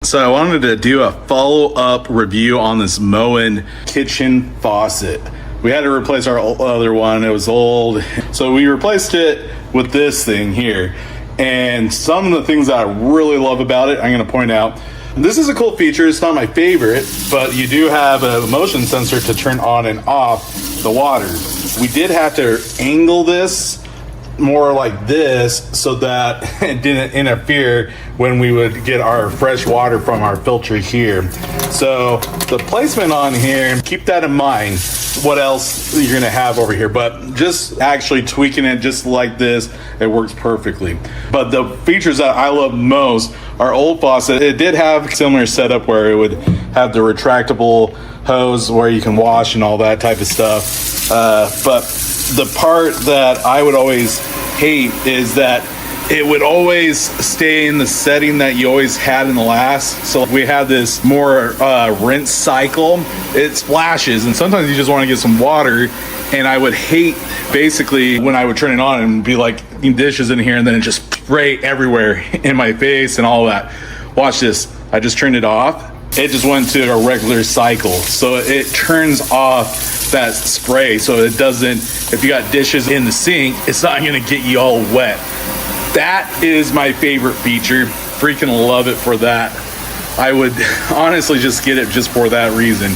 So I wanted to do a follow-up review on this Moen kitchen faucet. We had to replace our other one, it was old. So we replaced it with this thing here. And some of the things that I really love about it, I'm gonna point out. This is a cool feature, it's not my favorite, but you do have a motion sensor to turn on and off the water. We did have to angle this more like this so that it didn't interfere when we would get our fresh water from our filter here. So the placement on here, keep that in mind, what else you're gonna have over here, but just actually tweaking it just like this, it works perfectly. But the features that I love most, our old faucet, it did have a similar setup where it would have the retractable hose where you can wash and all that type of stuff. But the part that I would always hate is that it would always stay in the setting that you always had in the last. So we have this more rinse cycle. It splashes and sometimes you just want to get some water, and I would hate basically when I would turn it on and be like dishes in here and then it just spray everywhere in my face and all that. Watch this, I just turned it off. It just went to a regular cycle. So it turns off that spray so it doesn't, if you got dishes in the sink, it's not gonna get you all wet. That is my favorite feature. Freaking love it for that. I would honestly just get it just for that reason.